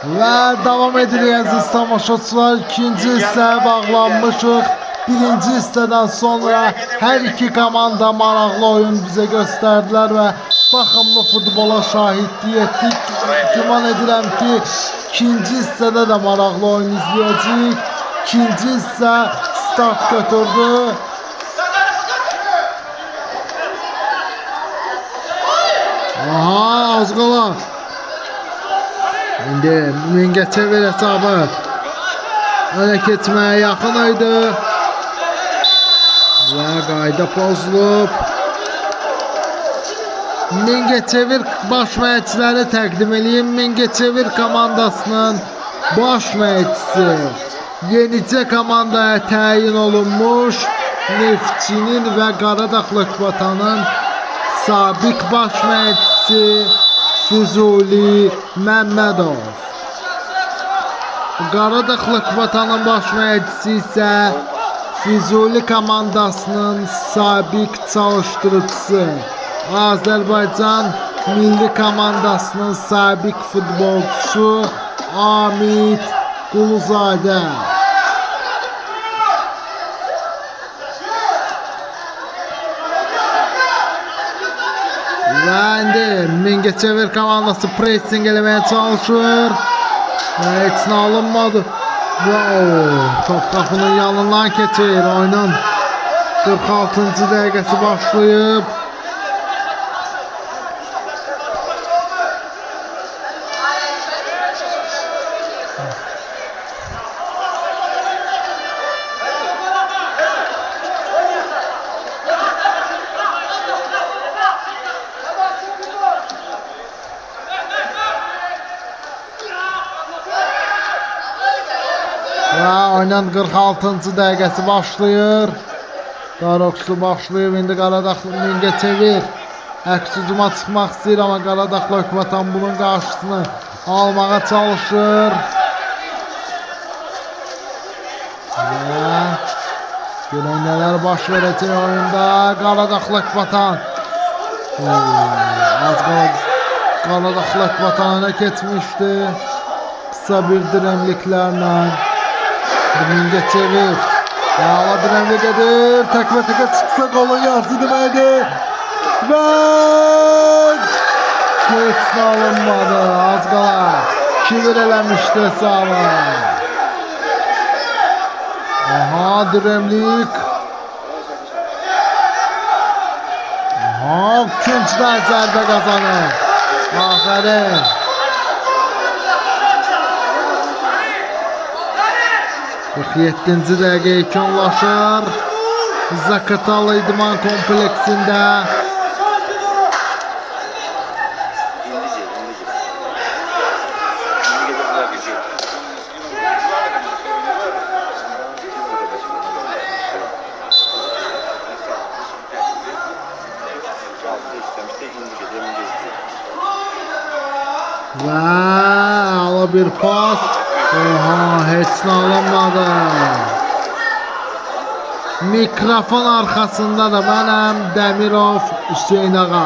Ve devam edileceğiz tamaşaçılar. İkinci hissəyə bağlanmışıq. Birinci hissədən sonra her iki komanda maraqlı oyun bize gösterdiler ve baxımlı futbola şahidlik etdik. Güman edirəm ki ikinci hissədə də maraqlı oyun izləyəcəyik. İkinci hissə start götürdü. Aha, az qala. İndi Mingəçevir hesabı öne keçməyə yaxın idi. Və qayda pozulub. Mingəçevir baş məşqçiləri təqdim edeyim. Mingəçevir komandasının baş məşqçisi yenicə komandaya təyin olunmuş Neftçinin və Qaradağ Lokvatanın sabiq baş məşqçisi Füzuli Məmmədov. Qaradağ Lokvatanın baş məşqçisi isə Füzuli komandasının sabiq çalışdırıcısı, Azərbaycan milli komandasının sabiq futbolçusu Amit Quluzadə. Və indi Mingəçevir komandası pressing eləməyə çalışır. Heç nə alınmadı. Top qapının yanından keçir. Oyunun 46-cı dəqiqəsi başlayıb. Oyunun 46-cı dəqiqəsi başlayır. Daroqsu başlayıb. İndi Qaradağ Mingəçevir əks hücuma çıxmaq istəyir, amma Qaradağ Lokvatan bunun qarşısını almağa çalışır. Və görən nələr baş verəcək oyunda. Qaradağ Lokvatan az qala Qaradağ Lokvatan önə keçmişdi qısa bir dirəmliklərlə. Mingəçevir Yağla dirəmlik edir. Təkə çıxsa qolun yarısı deməkdir. Və heç alınmadı. Az qala kivir eləmişdi hesabı. Aha, dirəmlik. Aha, ikincidən zərbə qazanır. Afərin. 47-ci dəqiqə ikonlaşır. Zaqatala idman kompleksində. Və ala bir pas. Oha, heç nə alınmadı. Mikrofon arxasında da mənəm, Dəmirov Hüseyin ağa.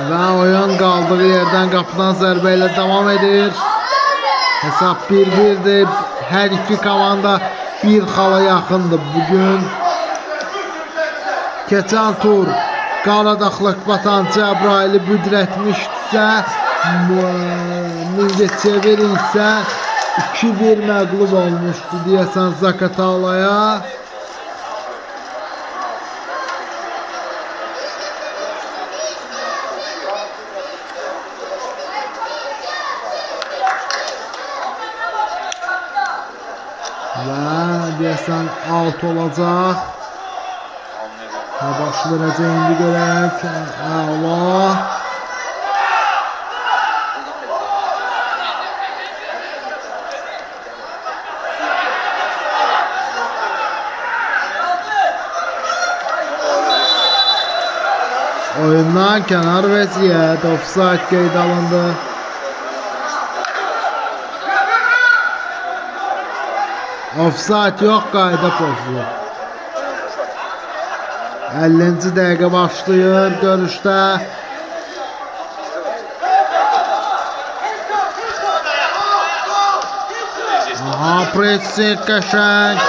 Və oyun qaldığı yerdən qapıdan zərbə ilə davam edir. Hesab 1-1'dir. Hər iki komanda bir xala yaxındır bugün. Keçən tur Qaradağ Lokvatan Cəbrayili büdrətmişdirsə, Mingəçevir isə 2-1 məğlub olmuşdu deyəsən Zaqatalaya. Və deyəsən out olacaq. Baş verəcək indi görək. Allah. Oyundan kənar vəziyyət, offside qeyd alındı. Offside yox, qayda pozulur. 50-ci dəqiqə başlayır görüşdə. Aha, pressing qəşəng.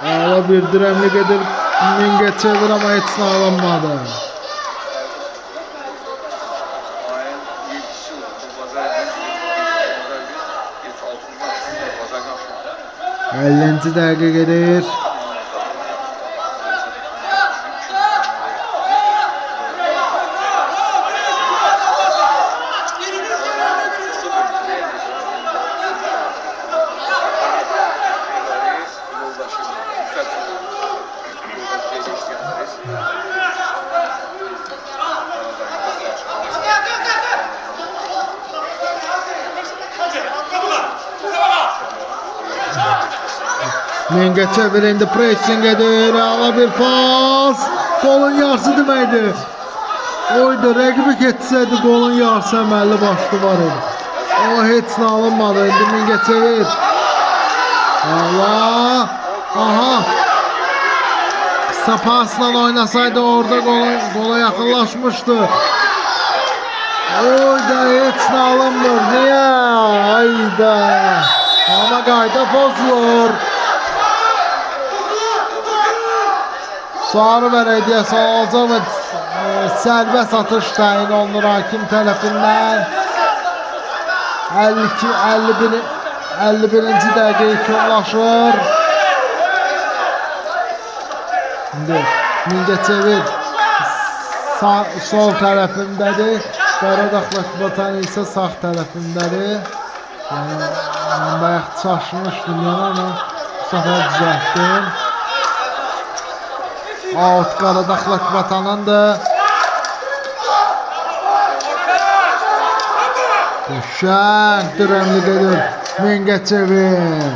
Hala bir diremli gelir Mingəçevir ama heç nə alınmadı. Ellinci dəqiqə gelir. Mingəçevir indi pressing edir. Ala bir pas. Golun yarısı deməkdir. Oydu, rəqibi getsəydi golun yarısı əməlli başlı var idi. Ama heç nə alınmadı. İndi Mingəçevir. Allah. Aha. Kısa pasla oynasaydı orada gola yaxınlaşmışdı. Oyda heç nə alınmır. Niyə? Ayda. Ama qayda pozulur. Sarı və rediyası alacaq və sərbəst atış təyin olunur hakim tərəfindən. 51-ci dəqiqə yekunlaşır. İndi Mingəçevir sol tərəfindədir. Qaradağlıq Vatan isə sağ tərəfindədir. Yəni mən bayaq çaşmışdım yana ama bu səfər düzəltdim. Out Qaradağlıq Vatanındır. Qəşəng dirəmli gedir Mingəçevir.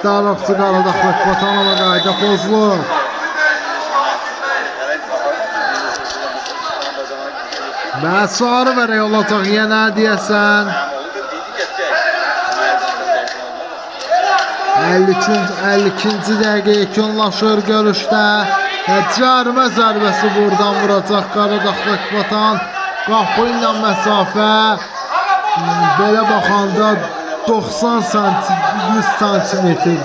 Darıqçı Qaradağlıq Vatanova qayda pozulur. Və sarı vərək olacaq yenə deyəsən. 52-ci dəqiqə yekunlaşır görüşdə. Cərimə zərbəsi buradan vuracaq Qaradağlıq Vatan. Qapı ilə məsafə belə baxanda 90 cm 100 cm-dir.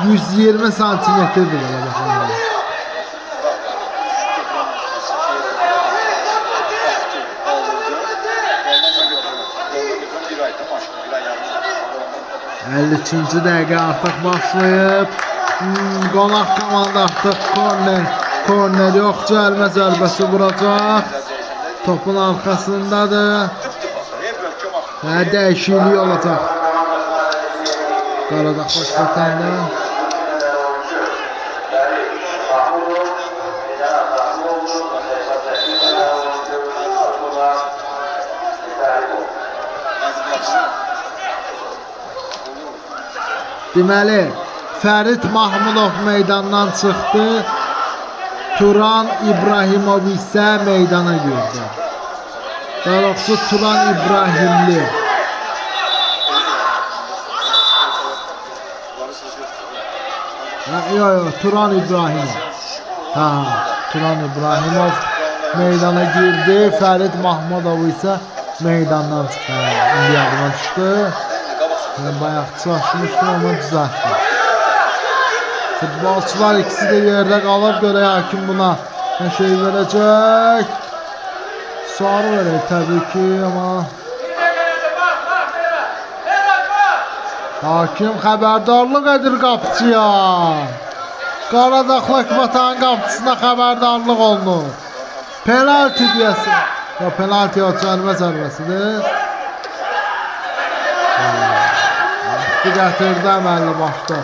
120 cm-dir belə baxanda. İkinci dəqiqə artıq başlayıb. Qonaq komanda artıq korner yox, cərimə zərbəsi vuracaq. Topun arxasındadır. Və dəyişiklik olacaq Qaradağlıq Vatanda. Deməli, Fərid Mahmudov meydandan çıxdı. Turan İbrahimov isə meydana girdi. Darıqçı Turan İbrahimli. Yox, Turan İbrahimov. Turan İbrahimov meydana girdi. Fərid Mahmudov isə meydandan çıxdı. İndi yadıma düşdü. Bayaq çaşmışdım ama düzəltdim. Futbolçular ikisi de yerde qalıb, görək hakim buna nə şey verəcək. Sarı verək təbii ki ama hakim xəbərdarlıq edir qapıcıya. Qaradağlıq Vatan qapıcısına xəbərdarlıq olunur. Penalti deyəsin. Ya penalti yox, cərimə zərbəsidir. Gətirdi əməlli başda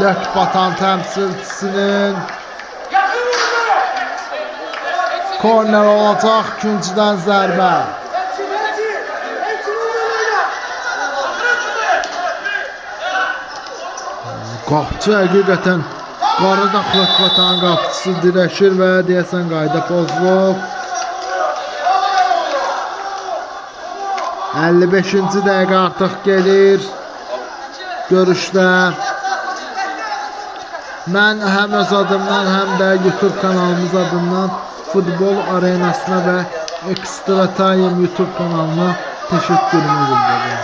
Lök Vatan təmsilçisinin. Korner olacaq, ikincidən zərbə. Qapçı həqiqətən Qaradağ Lokvatan qapçısı dirəşir və deyəsən qayda pozulub. 55-ci dəqiqə artıq gelir görüşdə. Mən həm öz adımdan, həm də YouTube kanalımız adından Futbol Arenasına və Extra Time YouTube kanalına təşəkkürümü bildirirəm.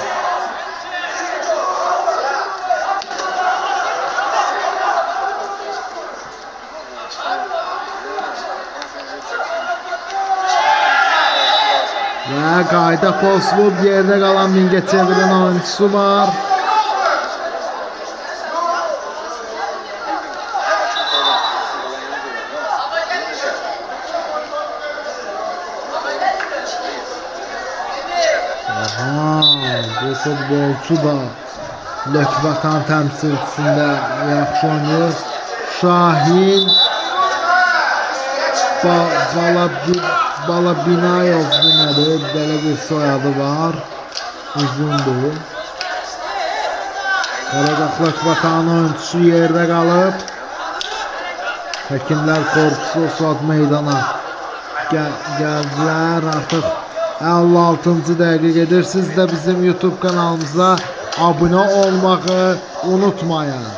Və qayda pozulub, yerdə qalan Mingəçevirin oyuncusu var. Bu futbolçu da Lokvatan təmsilçisində yaxşı oynayır. Şahin Balabinayov demədir, belə bir soyadı var, uzundur. Qaradağ Lokvatanın oyuncusu yerdə qalıb. Həkimlər korpusu saat meydana gəldilər. Artıq 56-cı dəqiqə gedir. Siz də bizim YouTube kanalımıza abunə olmağı unutmayın.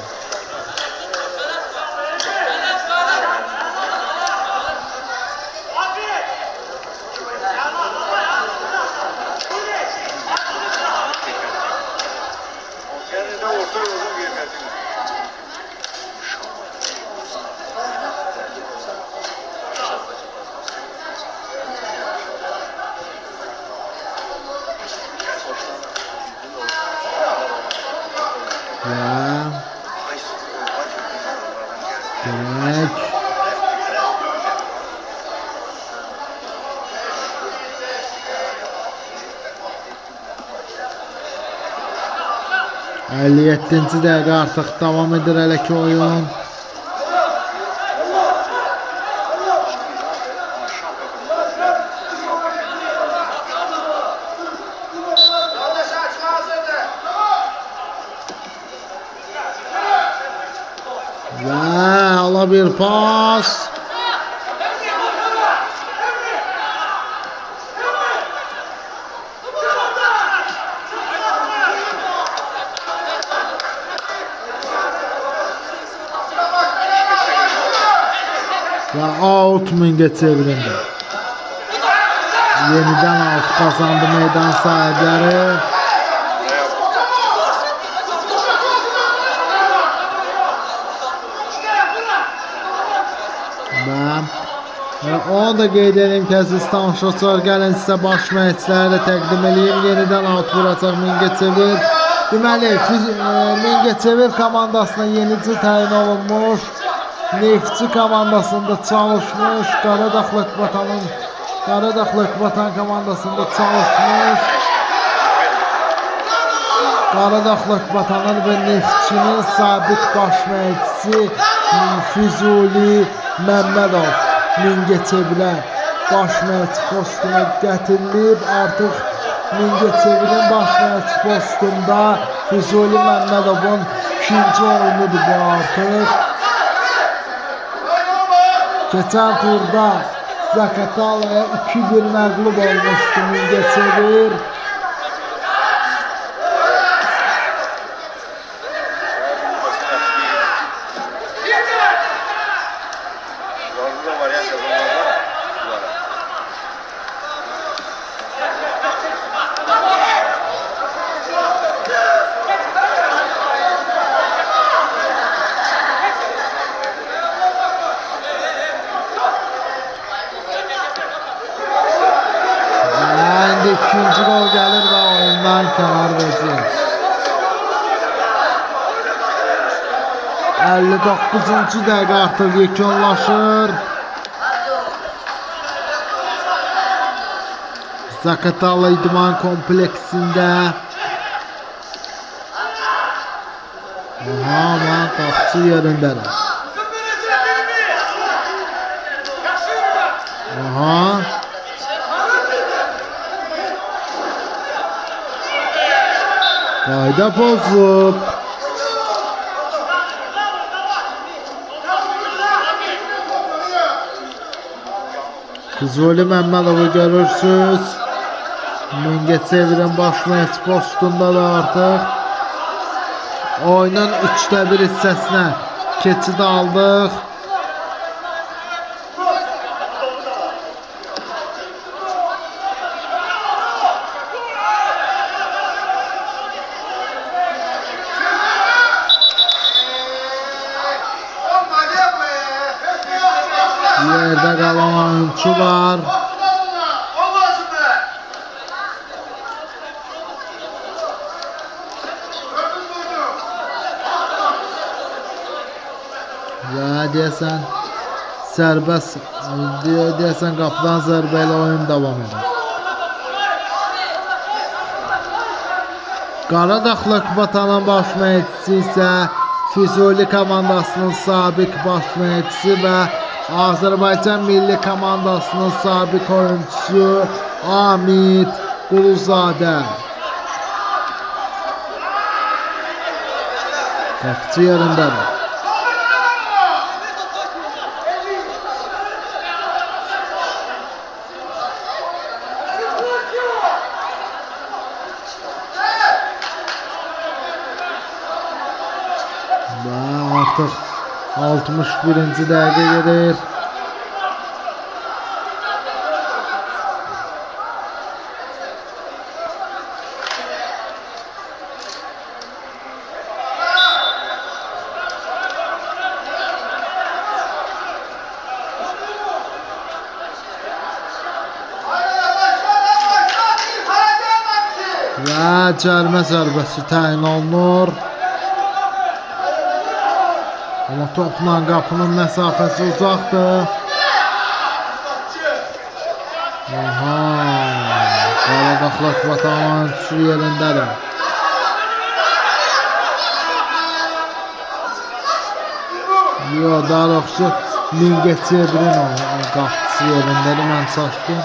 Direk. Əlliyeddinci dəqiqə artıq davam edir hələ ki oyun. Və ala bir pas. Və out Mingəçevirində. Yenidən out kazandı meydan sahibləri. Və onu da qeyd edeyim ki, əziz tamaşaçılar, gəlin sizə baş məşqçiləri də təqdim edeyim. Yenidən out vuracaq Mingəçevir. Deməli, Mingəçevir komandasına yenici təyin olunmuş. Neftçi komandasında çalışmış. Qaradağ Lokvatan komandasında çalışmış. Qaradağ Lokvatanın və Neftçinin sabit baş məşqçisi Füzuli Məmmədov Mingəçevirə baş məşqçi postuna gətirilib. Artıq Mingəçevirin baş məşqçi postunda Füzuli Məmmədovun ikinci oyunudur bu artıq. Keçən turda Zaqatalaya 2-1 məğlub olmuşdu Mingəçevir. İkinci gol gelir ve oyundan kenar verir. 59-cu dəqiqə artıq yekunlaşır. Zaqatala idman kompleksində. Ama qapçı yerindədir. Aha. Qayda pozulub. Füzuli Məmmədovu görürsünüz. Mingəçevirin baş məşq postundadır artıq. Oyunun 1/3 hissəsinə keçid aldıq. Yerdə qalan oyunçu var. Və deyəsən sərbəst deyəsən qapıdan zərbə ilə oyun davam edir. Qaradağ Lokbatanın baş məşqçisi isə Füzuli komandasının sabiq baş məşqçisi və Azərbaycan milli komandasının sabiq oyunçusu Amit Quluzadə. Qapıcı yerindədir. Və artıq 61-ci dəqiqə gedir. Və cərimə zərbəsi təyin olunur. Amma topla qapının məsafəsi uzaqdır. Aha, Qaradağ Lokbatanın oyunçusu yerindədir. Yox, daha doğrusu Mingəçevirin qapıcısı yerindədir, mən çaşdım.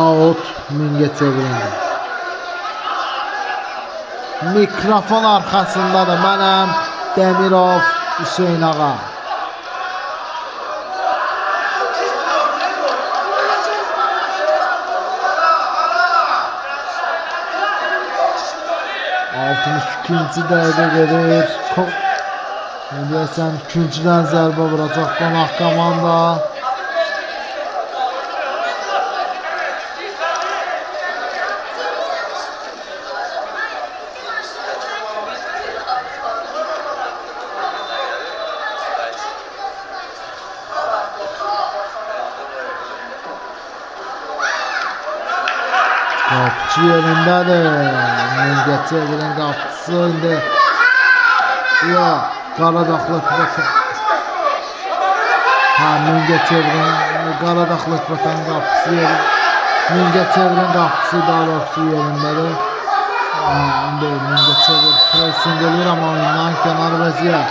Out Mingəçevirin. Mikrofon arxasındadır mənəm Demirov Hüseyn ağa. İkinci dəqiqə gedir. Deyəsən ikincidən zərbə vuracaq qonaq komanda. Qapıcı yerindədir. Mingəçevirin qapıcısı indi. Yox, Qaradağ Lokbatan. Mingəçevirin Qaradağ Lokbatan qapıcısı yeri. Mingəçevirin qapıcısı daha doğrusu yerindədir. İndi Mingəçevir pressing eləyir, amma oyundan kənar vəziyyət.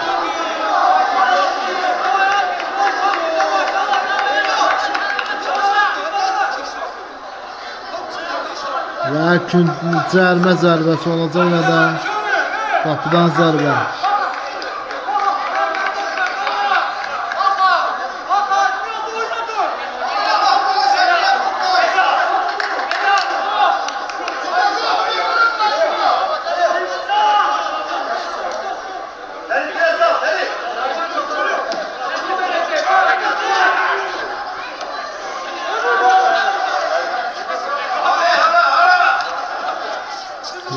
Və cərimə zərbəsi olacaq ya da qapıdan zərbə.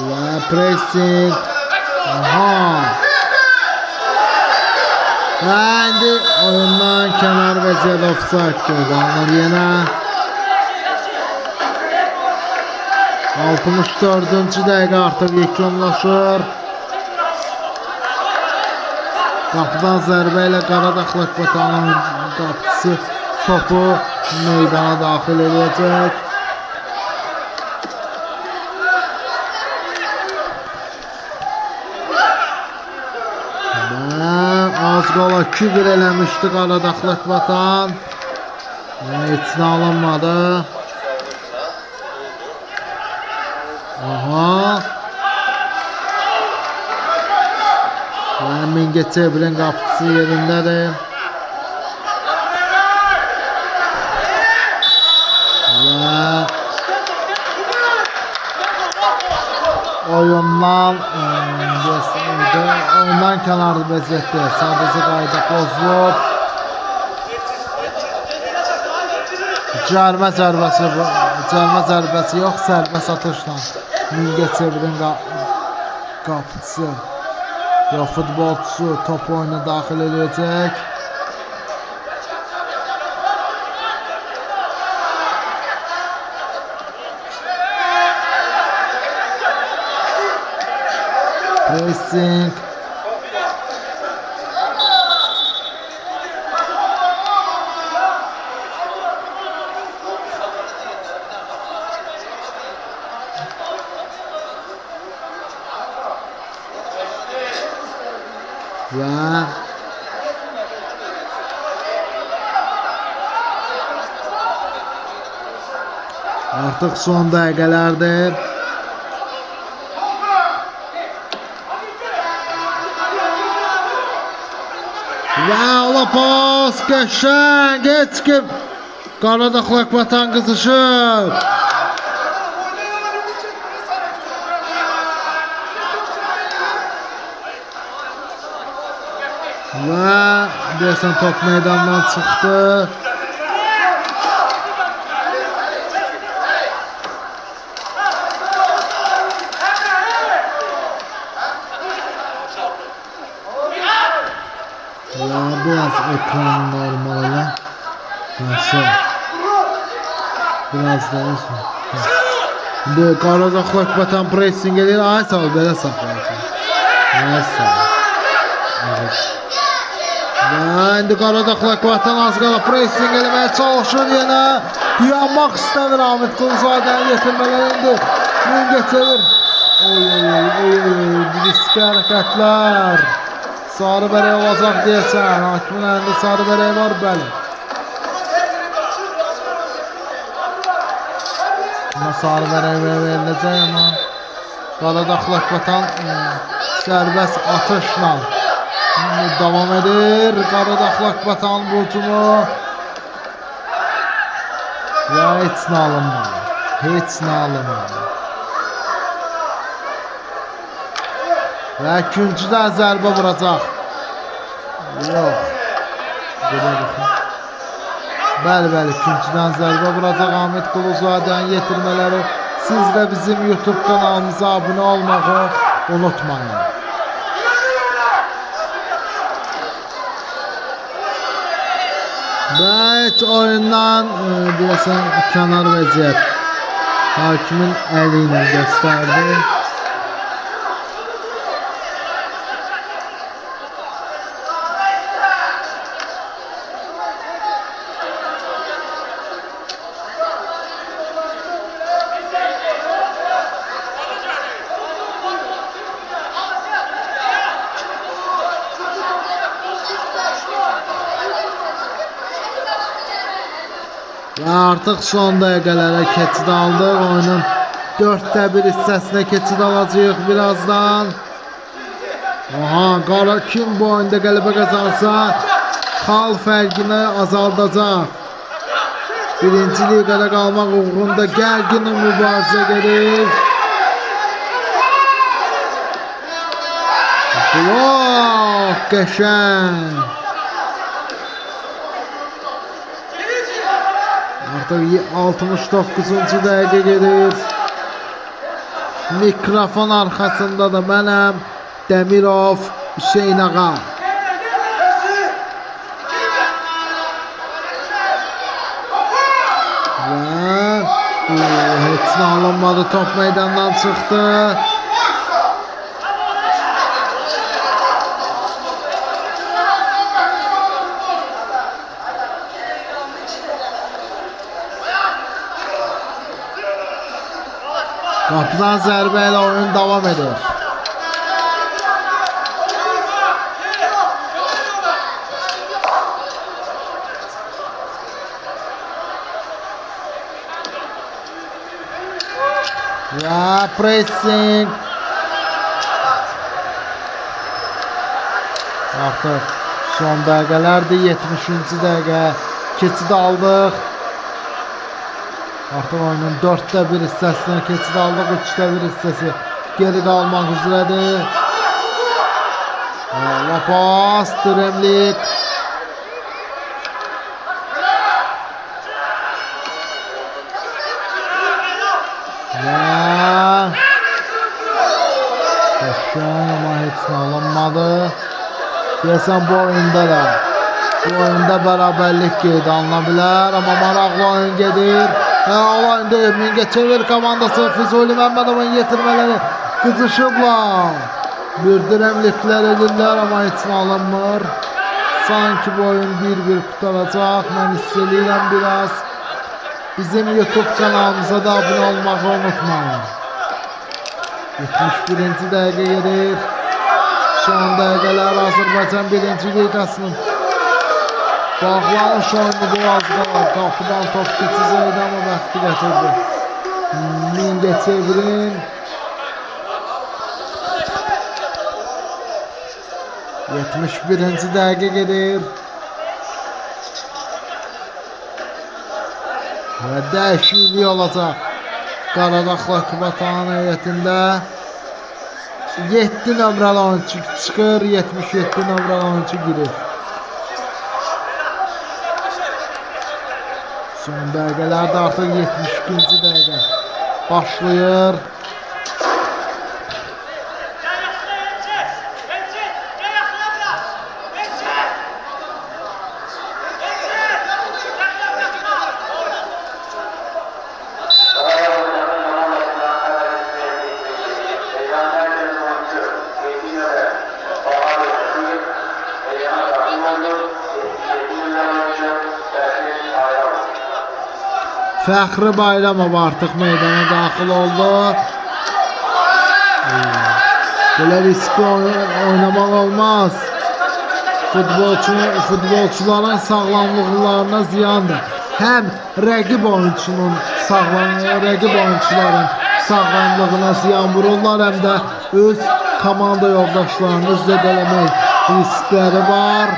Və pressing. Aha. Və indi oyundan kənar vəziyyət offside gözlənir yenə. 64-cü dəqiqə artıq yekunlaşır. Qapıdan zərbə ilə Qaradağ Lokbatanın qapıcısı topu meydana daxil edəcək. qola kübür eləmişdi Qaradağlıq Vatan. Heç nə alınmadı. Aha. Mingəçevirin qapısı yerindədir. Oyundan kənarlı vəziyyətdə sadəcə qayda pozulub. Cərmə zərbəsi yox, sərbəst atışla Mingəçevirin qapıcısı yox, futbolçusu top oyuna daxil edəcək. Pressing. Ve artık son dəqiqələrdir. Və ola pas qəşəng, heç kim Qaradağlıq Vatan qızışıb. Və deyəsən top meydandan çıxdı. Ya biraz ekran normalde. Nasıl? Biraz da olsun. Şimdi Qaradağlıq Vatan pressing edir. Ay sağ ol, belə saxlayacaq. Ay sağ ol. Evet. Və indi Qaradağlıq Vatan az qala pressing eləməyə çalışır yenə. Dayanmaq istəmir Ahmet Quluzadəni yetirmələr indi. Mingəçevir. Riskli hərəkətlər. Sarı bərək olacaq deyəsən. Hakimin əlində sarı bərək var, bəli. Amma sarı bərək veriləcək, amma Qaradağlıq Vatan sərbəst atışla davam edir. Qaradağlıq Vatan hücumu və heç nə alınmadı. Heç nə alınmadı. Və küncüdən zərbə vuracaq. Yox. Bəli, küncüdən zərbə vuracaq Ahmet Quluzadənin yetirmələri. Siz də bizim YouTube kanalımıza abunə olmağı unutmayın. Evet, oyundan deyəsən kənar vəziyyət hakimin əli ilə göstərdi. Və artıq son dəqiqələrə keçid aldıq. Oyunun 4-1 hissəsinə keçid alacağıq birazdan. Aha, kim bu oyunda qələbə qazansa xal fərqini azaldacaq. Birinci liqada qalmaq uğrunda gərgin mübarizə gedir. Blok qəşəng. Artıq 69-cu dəqiqə gedir. Mikrofon arxasında da mənəm, Demirov Hüseyin ağa. Və heç nə alınmadı, top meydandan çıxdı. Qapıdan zərbə ilə oyun davam edir. ve pressing. Artıq son dəqiqələrdir, 70-ci dəqiqə keçid aldıq. Artıq oyunun 4də 1 hissəsindən keçid aldıq, 3də 1 hissəsi geri qalmaq üzrədir. La pas, Dremlik. Və Qəşəng, amma heç nə alınmadı. Deyəsən bu oyunda bərabərlik qeydə alına bilər, amma maraqlı oyun gedir. Oyunda Mingəçevir komandası Füzuli Məmmədovun yetirmələri qızışıblar. Bir dirəmliklər edirlər, amma heç nə alınmır. Sanki bu oyun 1-1 qutaracaq. Mən hiss edirəm biraz. Bizim YouTube kanalımıza da abunə olmağı unutmayın. 71-ci dəqiqə gedir. Son dəqiqələr Azərbaycan 1-ci liqasının bağlanmış oyunu bu az qalır. Qapıdan top keçəcəkdi, amma vaxtı gətirdi. Mingəçevirin 71-ci dəqiqə gedir. Və dəyişiklik olacaq. Qaradağ Lokomotiv heyətində 7 nömrəli oyunçu çıxır, 77 nömrəli oyunçu girir. Son dəqiqələrdə artıq 72-ci dəqiqə başlayır. Fəxri Bayramov artıq meydana daxil oldu. Belə riskli oynamaq olmaz. Futbolçuların sağlamlıqlarına ziyandır. Həm rəqib oyunçuların sağlamlığına ziyan vururlar, həm də öz komanda yoldaşlarını zədələmək riskləri var.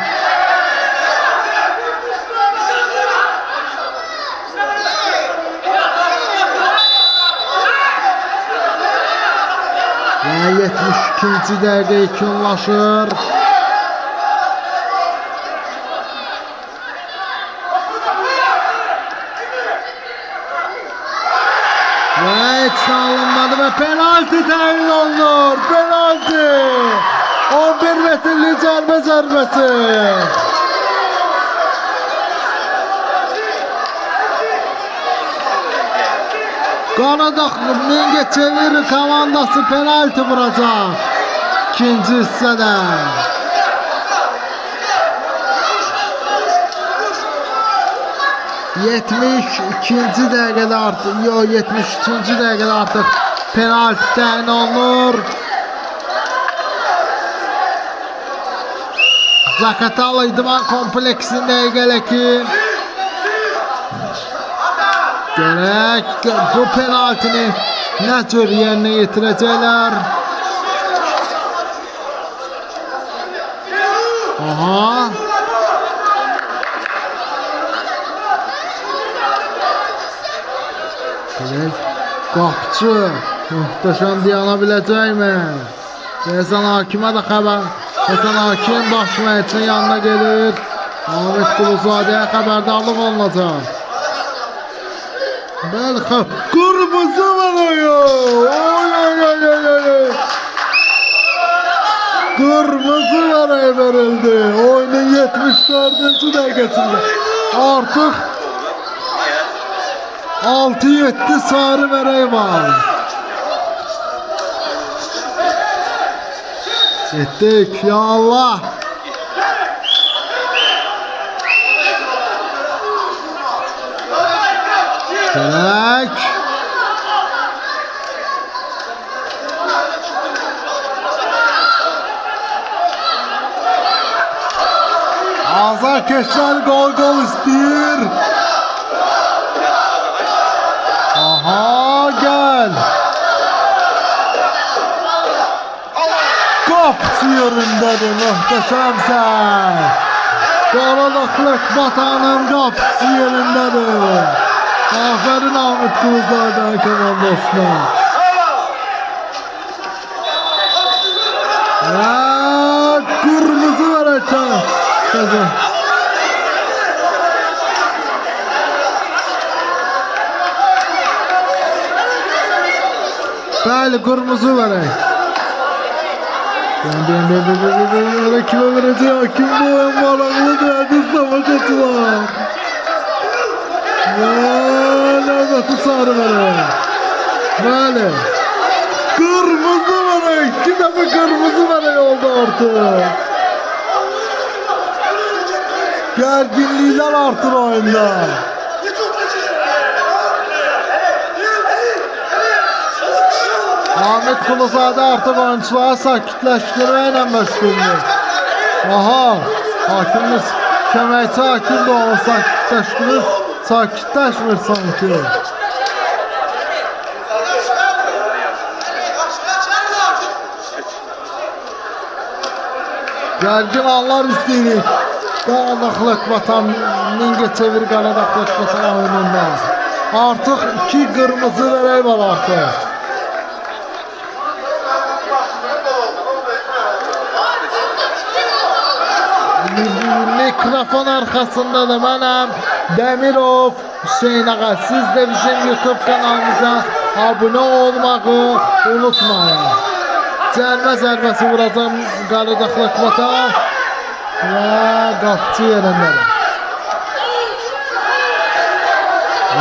Və 72-ci dəqiqə yekunlaşır. Və heç nə alınmadı və penalti təyin olunur. Penalti! 11 metrli cərbə zərbəsi. Qaradağ Mingəçevir komandası penalti vuracaq ikinci hissədə. Yetmiş ikinci dəqiqədə artıq, 73-cü dəqiqədə artıq penalti təyin olunur. Zaqatala İdman kompleksində gələkki gerek bu penaltini nə cür yerinə yetirəcəklər. Aha. Qapçı möhtəşəm dayana biləcəkmi? Həsən Hakimə də xəbər. Həsən Hakim baş məşqçinin yanına gedir. Ahmet Quluzadəyə xəbərdarlıq olunacaq. Belki kırmızı veriyor. Kırmızı verildi. Oyunun 74. dakikasında. Artık 6-7 sarı verey var. Ettik ya Allah. Gerek. Azarkeşler gol istiyor. Aha gel. yerindədir, möhtəşəmsən. Qaradaqlıq Vatanın qapısı yerindədir. Aferin Ahmet Kılıçdaroğlu komandasına. Kırmızı verəcək. Bəli, kırmızı verək. Kime verəcək? Kim bu oyun maraqlıdır? Əziz savaşçılar. Növbəti sarı verək. Bəli. Kırmızı verək. 2 dəfə kırmızı verək oldu artıq. Gerginlikler artır oyunda. Ahmet Kuluzadə artıq oyuncuları sakitləşdirməklə məşğuldur. Aha, hakimimiz köməkçi hakim də onu sakitləşdirir, sakitləşmir sanki. Gərgin anlar istəyirik. Qaradaqlıq Vatan, Mingəçevir Qaradaqlıq Vatan oyununda. Artıq 2 qırmızı verək var artıq. Mikrofon arkasında da mənəm Demirov Hüseyin Ağa. Siz de bizim YouTube kanalımıza abone olmağı unutmayın. Cəlmə zərbəsi vuracaq Qaradaqlıq Vatan və qapçı yerindədir.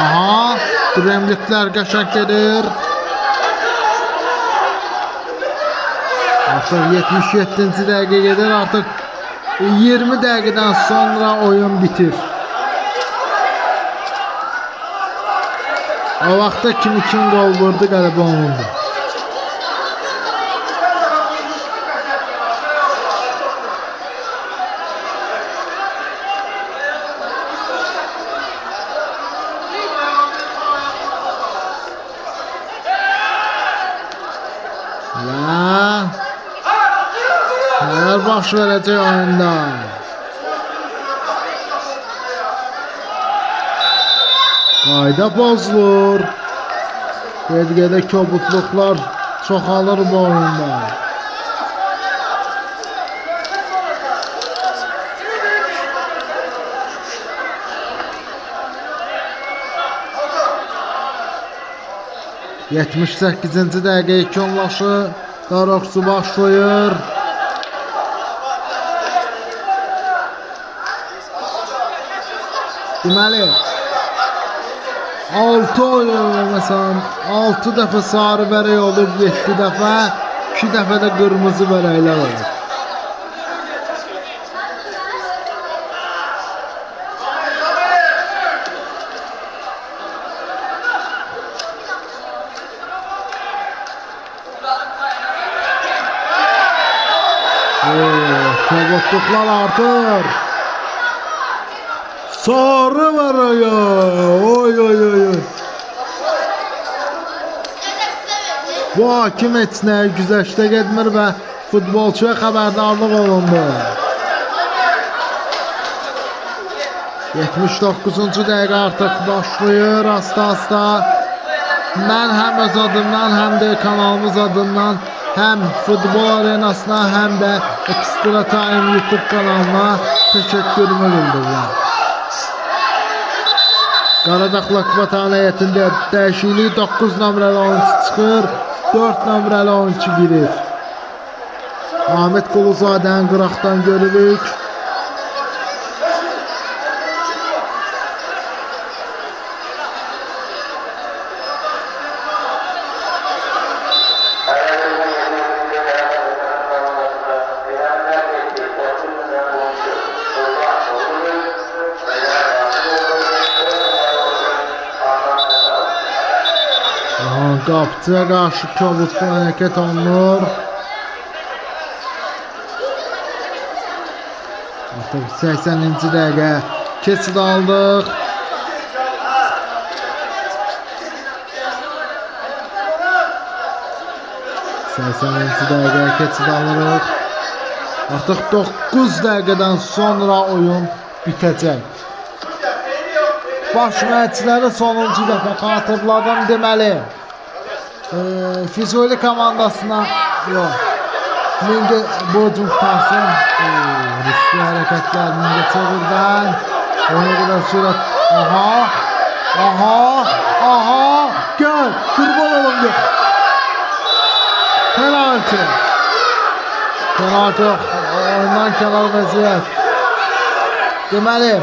Aha, dremliklər qəşəng gedir. Artıq 77-ci dəqiqə gedir. Artıq 20 dəqiqədən sonra oyun bitir. O vaxtda kim gol vurdu, qələbə olundu. Nələr baş verəcək oyunda? Qayda pozulur. Gedədə kobudluqlar çoxalır bu oyunda. Yetmiş 8-ci dəqiqə ikonlaşı Daroksu başlayır. Deməli 6 oyun məsələn 6 dəfə sarı bərək olub, 7 dəfə 2 dəfə də qırmızı bərəklər olub. Kobudluqlar artır. Sarı bərək. Oy oy oy. Bu hakim heç nə güzəştə getmir və futbolçuya xəbərdarlıq olundu. 79-cu dəqiqə artıq başlayır asta-asta. Mən həm öz adımdan, həm də kanalımız adından, həm futbol arenasına, həm də Extra Time YouTube kanalına təşəkkürümü bildirirəm. Qaradaqlıq Vatan heyətində dəyişiklik 9 nömrəli oyuncu çıxır, 4 nömrəli oyuncu girir. Ahmet Kuluzadəni qıraqdan görürük. Qapçıya qarşı kobudlu hərəkət olunur. Artıq 80-ci dəqiqə keçid aldıq. 80-ci dəqiqə keçid alırıq. Artıq 9 dəqiqədən sonra oyun bitəcək. Baş məşqçiləri sonuncu dəfə xatırladım deməli. Füzuli komandasına yox. Mingə borcun qutarsın. Riskli hərəkətlər Mingəçevirdən. Ona qədər sürət. Aha. Gəl. Qurban olum gəl. Penaltı. Penaltı oyundan kənar vəziyyət. Deməli,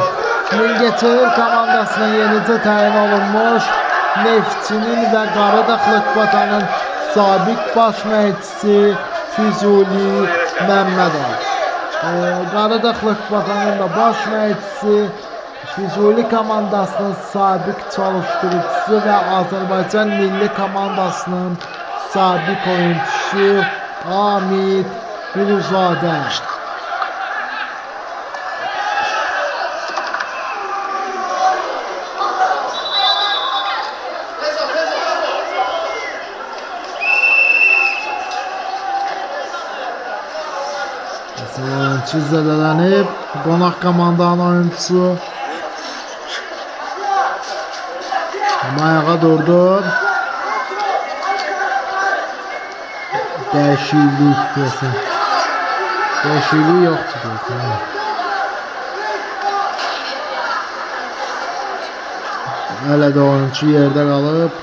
Mingəçevir komandasına yenicə təyin olunmuş Neftçinin və Qaradağ Ləkbatanın sabiq baş məşqçisi Füzuli Məmmədov. Qaradağ Ləkbatanın da baş məşqçisi, Füzuli komandasının sabiq çalışdırıcısı və Azərbaycan milli komandasının sabiq oyuncusu Hamid Firuzadə. Oyuncu zədələnib, qonaq komandanın oyuncusu ayağa durdu. Dəyişiklik desin. Dəyişiklik yoxdur desin. Hələ də oyuncu yerdə qalıb.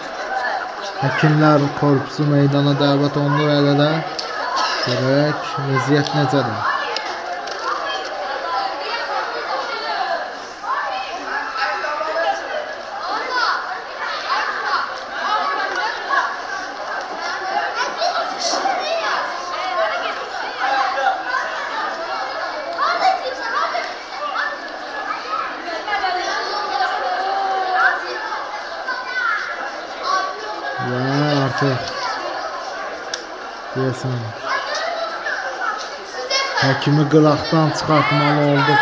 Həkimlər korpusu meydana dəvət olunur hələ də. Görək, vəziyyət necədir? Ya artıq deyəsən həkimi qıraqdan çıxartmalı oldu.